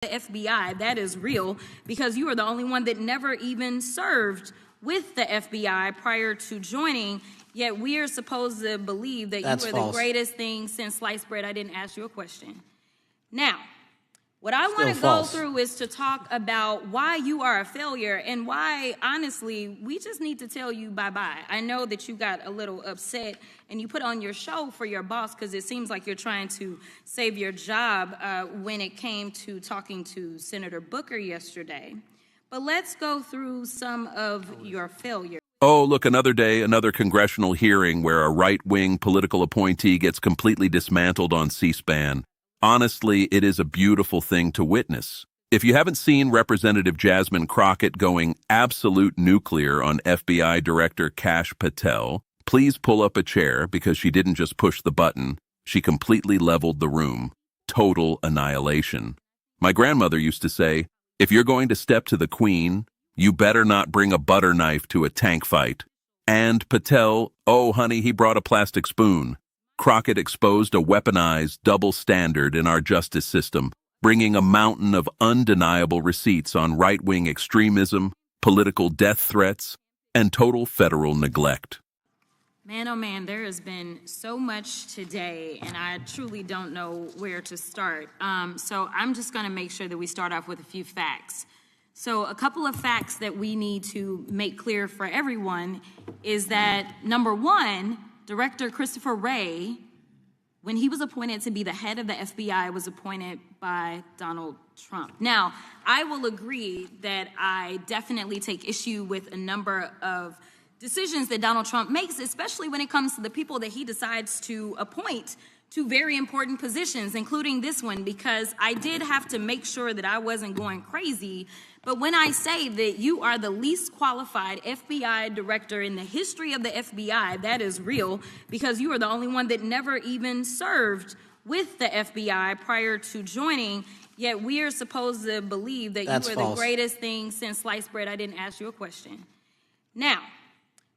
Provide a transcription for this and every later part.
the FBI, that is real, because you are the only one that never even served with the FBI prior to joining, yet we are supposed to believe that you are the greatest thing since sliced bread. I didn't ask you a question. Now, what I want to go through is to talk about why you are a failure and why, honestly, we just need to tell you bye-bye. I know that you got a little upset and you put on your show for your boss because it seems like you're trying to save your job when it came to talking to Senator Booker yesterday. But let's go through some of your failures. Oh, look, another day, another congressional hearing where a right-wing political appointee gets completely dismantled on C-SPAN. Honestly, it is a beautiful thing to witness. If you haven't seen Representative Jasmine Crockett going absolute nuclear on FBI Director Kash Patel, please pull up a chair because she didn't just push the button. She completely leveled the room. Total annihilation. My grandmother used to say, if you're going to step to the queen, you better not bring a butter knife to a tank fight. And Patel, oh honey, he brought a plastic spoon. Crockett exposed a weaponized double standard in our justice system, bringing a mountain of undeniable receipts on right-wing extremism, political death threats, and total federal neglect. Man, oh man, there has been so much today, and I truly don't know where to start. So I'm just going to make sure that we start off with a few facts. So a couple of facts that we need to make clear for everyone is that, number one, Director Christopher Wray, when he was appointed to be the head of the FBI, was appointed by Donald Trump. Now, I will agree that I definitely take issue with a number of decisions that Donald Trump makes, especially when it comes to the people that he decides to appoint to very important positions, including this one, because I did have to make sure that I wasn't going crazy. But when I say that you are the least qualified FBI director in the history of the FBI, that is real, because you are the only one that never even served with the FBI prior to joining, yet we are supposed to believe that you are the greatest thing since sliced bread. I didn't ask you a question. Now,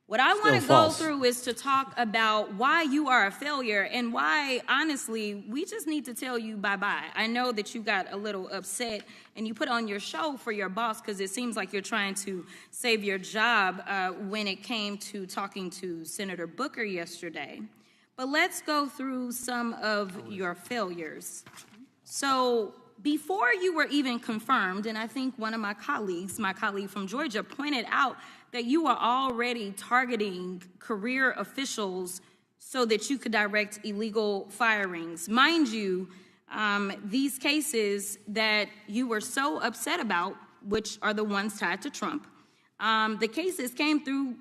what I want to go through is to talk about why you are a failure and why, honestly, we just need to tell you bye-bye. I know that you got a little upset and you put on your show for your boss because it seems like you're trying to save your job when it came to talking to Senator Booker yesterday. But let's go through some of your failures. So before you were even confirmed, and I think one of my colleague from Georgia, pointed out that you are already targeting career officials so that you could direct illegal firings. Mind you, these cases that you were so upset about, which are the ones tied to Trump, the cases came through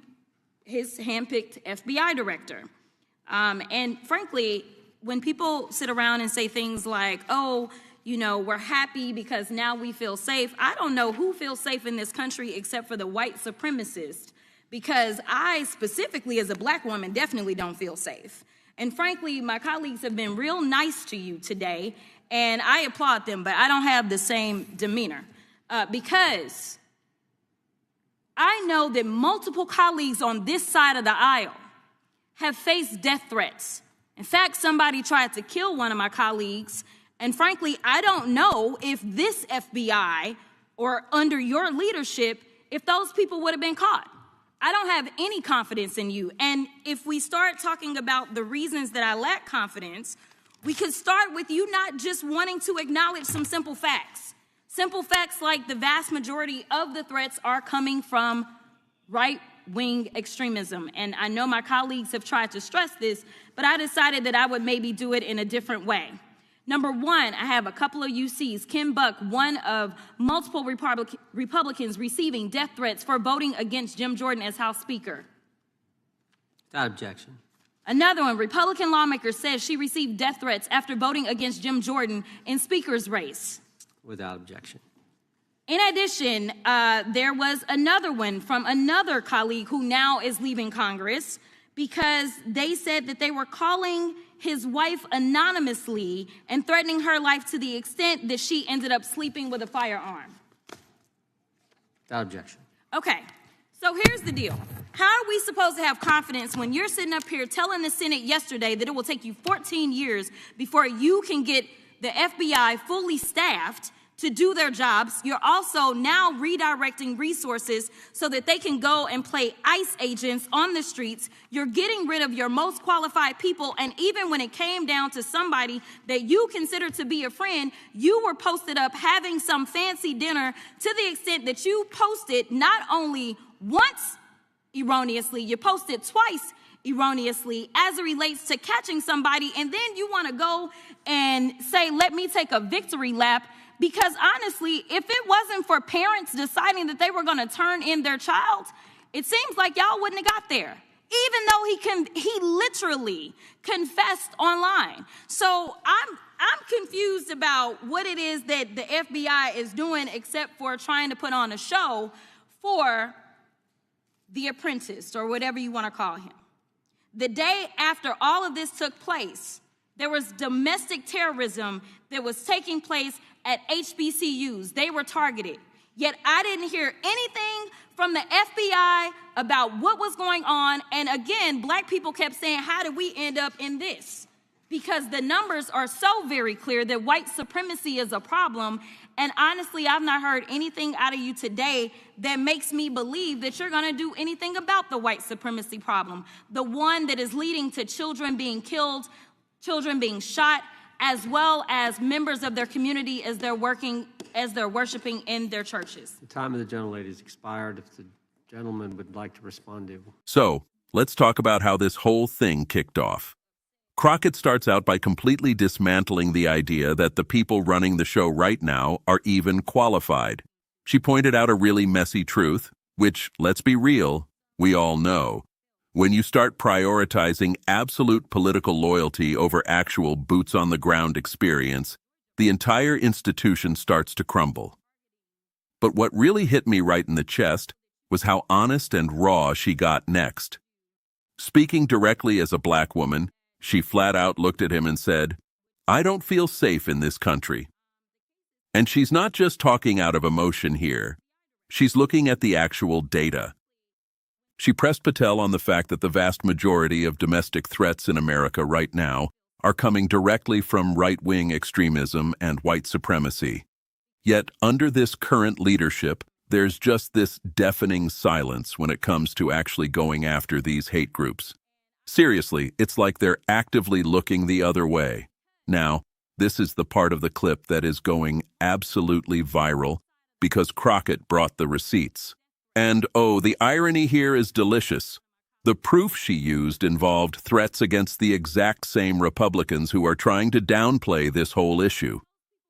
his handpicked FBI director. And frankly, when people sit around and say things like, oh, you know, we're happy because now we feel safe. I don't know who feels safe in this country except for the white supremacists, because I specifically as a black woman definitely don't feel safe. And frankly, my colleagues have been real nice to you today, and I applaud them, but I don't have the same demeanor because I know that multiple colleagues on this side of the aisle have faced death threats. In fact, somebody tried to kill one of my colleagues. And frankly, I don't know if this FBI or under your leadership, if those people would have been caught. I don't have any confidence in you. And if we start talking about the reasons that I lack confidence, we could start with you not just wanting to acknowledge some simple facts. Simple facts like the vast majority of the threats are coming from right-wing extremism. And I know my colleagues have tried to stress this, but I decided that I would maybe do it in a different way. Number one, I have a couple of UCs. Kim Buck, one of multiple Republicans receiving death threats for voting against Jim Jordan as House Speaker. Without objection. Another one, Republican lawmaker says she received death threats after voting against Jim Jordan in Speaker's race. Without objection. In addition, there was another one from another colleague who now is leaving Congress because they said that they were calling his wife anonymously and threatening her life to the extent that she ended up sleeping with a firearm. Without objection. Okay, so here's the deal. How are we supposed to have confidence when you're sitting up here telling the Senate yesterday that it will take you 14 years before you can get the FBI fully staffed to do their jobs. You're also now redirecting resources so that they can go and play ICE agents on the streets. You're getting rid of your most qualified people, and even when it came down to somebody that you consider to be a friend, you were posted up having some fancy dinner to the extent that you posted not only once erroneously, you posted twice erroneously as it relates to catching somebody, and then you want to go and say, let me take a victory lap. Because honestly, if it wasn't for parents deciding that they were going to turn in their child, it seems like y'all wouldn't have got there, even though he literally confessed online. So I'm confused about what it is that the FBI is doing, except for trying to put on a show for the apprentice, or whatever you want to call him. The day after all of this took place, there was domestic terrorism that was taking place at HBCUs. They were targeted. Yet I didn't hear anything from the FBI about what was going on. And again, black people kept saying, how did we end up in this? Because the numbers are so very clear that white supremacy is a problem. And honestly, I've not heard anything out of you today that makes me believe that you're going to do anything about the white supremacy problem, the one that is leading to children being killed, children being shot, as well as members of their community as they're worshiping in their churches. The time of the gentlelady has expired. If the gentleman would like to respond to. So, let's talk about how this whole thing kicked off. Crockett starts out by completely dismantling the idea that the people running the show right now are even qualified. She pointed out a really messy truth, which, let's be real, we all know. When you start prioritizing absolute political loyalty over actual boots-on-the-ground experience, the entire institution starts to crumble. But what really hit me right in the chest was how honest and raw she got next. Speaking directly as a black woman, she flat out looked at him and said, "I don't feel safe in this country." And she's not just talking out of emotion here. She's looking at the actual data. She pressed Patel on the fact that the vast majority of domestic threats in America right now are coming directly from right-wing extremism and white supremacy. Yet, under this current leadership, there's just this deafening silence when it comes to actually going after these hate groups. Seriously, it's like they're actively looking the other way. Now, this is the part of the clip that is going absolutely viral because Crockett brought the receipts. And oh, the irony here is delicious. The proof she used involved threats against the exact same Republicans who are trying to downplay this whole issue.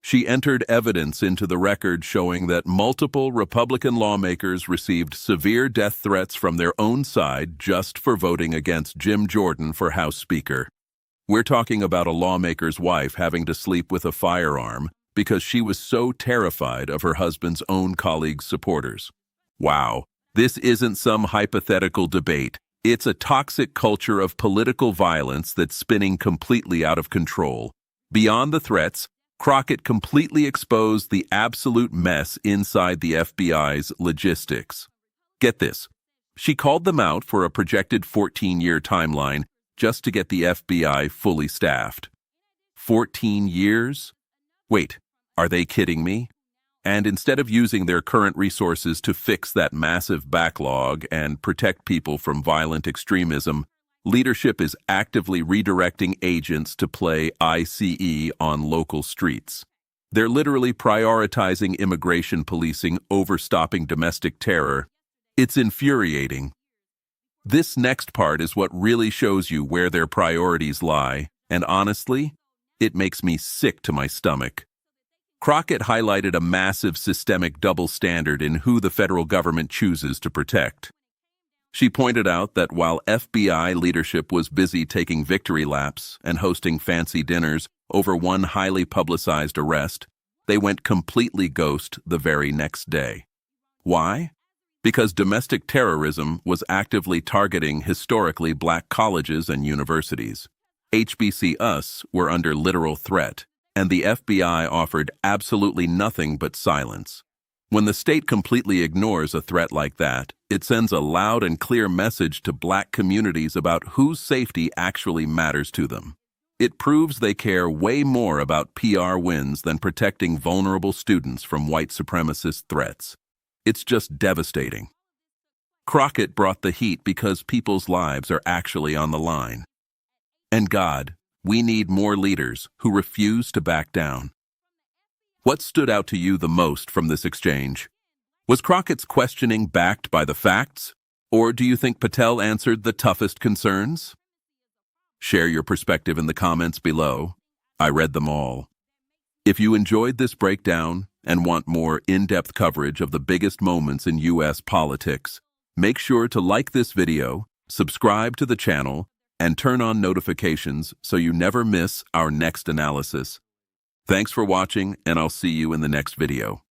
She entered evidence into the record showing that multiple Republican lawmakers received severe death threats from their own side just for voting against Jim Jordan for House Speaker. We're talking about a lawmaker's wife having to sleep with a firearm because she was so terrified of her husband's own colleagues' supporters. Wow, this isn't some hypothetical debate. It's a toxic culture of political violence that's spinning completely out of control. Beyond the threats, Crockett completely exposed the absolute mess inside the FBI's logistics. Get this. She called them out for a projected 14-year timeline just to get the FBI fully staffed. 14 years? Wait, are they kidding me? And instead of using their current resources to fix that massive backlog and protect people from violent extremism, leadership is actively redirecting agents to play ICE on local streets. They're literally prioritizing immigration policing over stopping domestic terror. It's infuriating. This next part is what really shows you where their priorities lie, and honestly, it makes me sick to my stomach. Crockett highlighted a massive systemic double standard in who the federal government chooses to protect. She pointed out that while FBI leadership was busy taking victory laps and hosting fancy dinners over one highly publicized arrest, they went completely ghost the very next day. Why? Because domestic terrorism was actively targeting historically black colleges and universities. HBCUs were under literal threat, and the FBI offered absolutely nothing but silence. When the state completely ignores a threat like that, it sends a loud and clear message to black communities about whose safety actually matters to them. It proves they care way more about PR wins than protecting vulnerable students from white supremacist threats. It's just devastating. Crockett brought the heat because people's lives are actually on the line. And God, we need more leaders who refuse to back down. What stood out to you the most from this exchange? Was Crockett's questioning backed by the facts, or do you think Patel answered the toughest concerns? Share your perspective in the comments below. I read them all. If you enjoyed this breakdown and want more in-depth coverage of the biggest moments in U.S. politics, make sure to like this video, subscribe to the channel, and turn on notifications so you never miss our next analysis. Thanks for watching, and I'll see you in the next video.